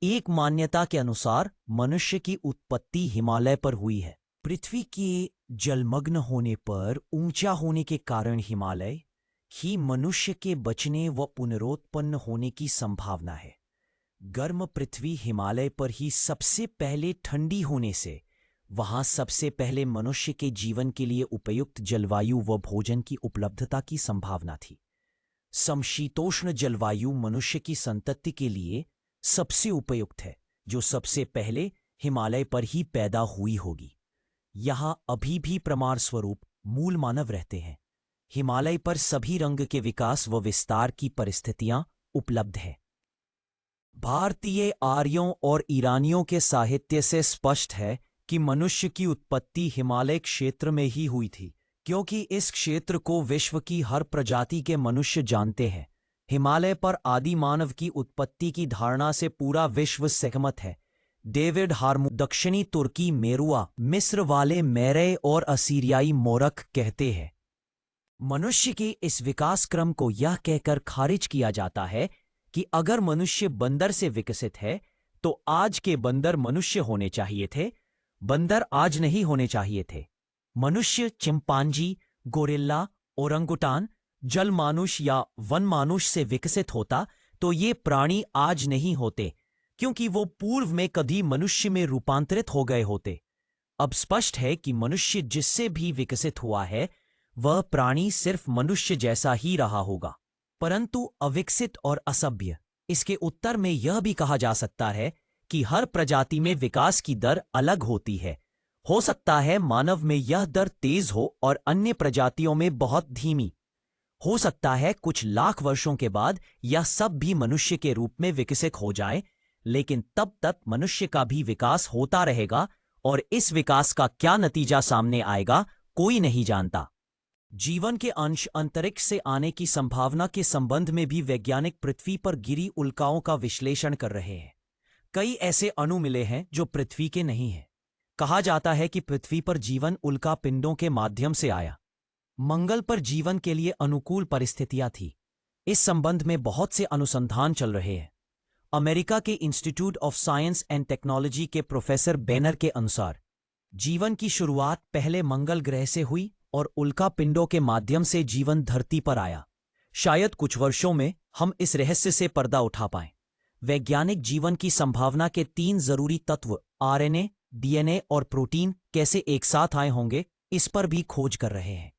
एक मान्यता के अनुसार मनुष्य की उत्पत्ति हिमालय पर हुई है। पृथ्वी के जलमग्न होने पर ऊंचा होने के कारण हिमालय ही मनुष्य के बचने व पुनरुत्पन्न होने की संभावना है। गर्म पृथ्वी हिमालय पर ही सबसे पहले ठंडी होने से वहां सबसे पहले मनुष्य के जीवन के लिए उपयुक्त जलवायु व भोजन की उपलब्धता की संभावना थी। समशीतोष्ण जलवायु मनुष्य की संतति के लिए सबसे उपयुक्त है, जो सबसे पहले हिमालय पर ही पैदा हुई होगी। यहां अभी भी प्रमाण स्वरूप मूल मानव रहते हैं। हिमालय पर सभी रंग के विकास व विस्तार की परिस्थितियां उपलब्ध हैं। भारतीय आर्यों और ईरानियों के साहित्य से स्पष्ट है कि मनुष्य की उत्पत्ति हिमालय क्षेत्र में ही हुई थी, क्योंकि इस क्षेत्र को विश्व की हर प्रजाति के मनुष्य जानते हैं। हिमालय पर आदि मानव की उत्पत्ति की धारणा से पूरा विश्व सहमत है। डेविड हार्मू दक्षिणी तुर्की मेरुआ मिस्र वाले मेरे और असीरियाई मोरक कहते हैं, मनुष्य के इस विकास क्रम को यह कहकर खारिज किया जाता है कि अगर मनुष्य बंदर से विकसित है तो आज के बंदर मनुष्य होने चाहिए थे, बंदर आज नहीं होने चाहिए थे। मनुष्य चिंपांजी, गोरिल्ला, ओरंगुटान, जल मानुष या वन मानुष से विकसित होता तो ये प्राणी आज नहीं होते, क्योंकि वो पूर्व में कभी मनुष्य में रूपांतरित हो गए होते। अब स्पष्ट है कि मनुष्य जिससे भी विकसित हुआ है वह प्राणी सिर्फ मनुष्य जैसा ही रहा होगा, परंतु अविकसित और असभ्य। इसके उत्तर में यह भी कहा जा सकता है कि हर प्रजाति में विकास की दर अलग होती है। हो सकता है मानव में यह दर तेज हो और अन्य प्रजातियों में बहुत धीमी। हो सकता है कुछ लाख वर्षों के बाद यह सब भी मनुष्य के रूप में विकसित हो जाए, लेकिन तब तक मनुष्य का भी विकास होता रहेगा और इस विकास का क्या नतीजा सामने आएगा कोई नहीं जानता। जीवन के अंश अंतरिक्ष से आने की संभावना के संबंध में भी वैज्ञानिक पृथ्वी पर गिरी उल्काओं का विश्लेषण कर रहे हैं। कई ऐसे अणु मिले हैं जो पृथ्वी के नहीं हैं। कहा जाता है कि पृथ्वी पर जीवन उल्का पिंडों के माध्यम से आया। मंगल पर जीवन के लिए अनुकूल परिस्थितियां थी। इस संबंध में बहुत से अनुसंधान चल रहे हैं। अमेरिका के institute of science and technology के प्रोफेसर बेनर के अनुसार जीवन की शुरुआत पहले मंगल ग्रह से हुई और उल्का पिंडों के माध्यम से जीवन धरती पर आया। शायद कुछ वर्षों में हम इस रहस्य से पर्दा उठा पाएं। वैज्ञानिक जीवन की संभावना के 3 जरूरी तत्व आरएनए, डीएनए और प्रोटीन कैसे एक साथ आए होंगे, इस पर भी खोज कर रहे हैं।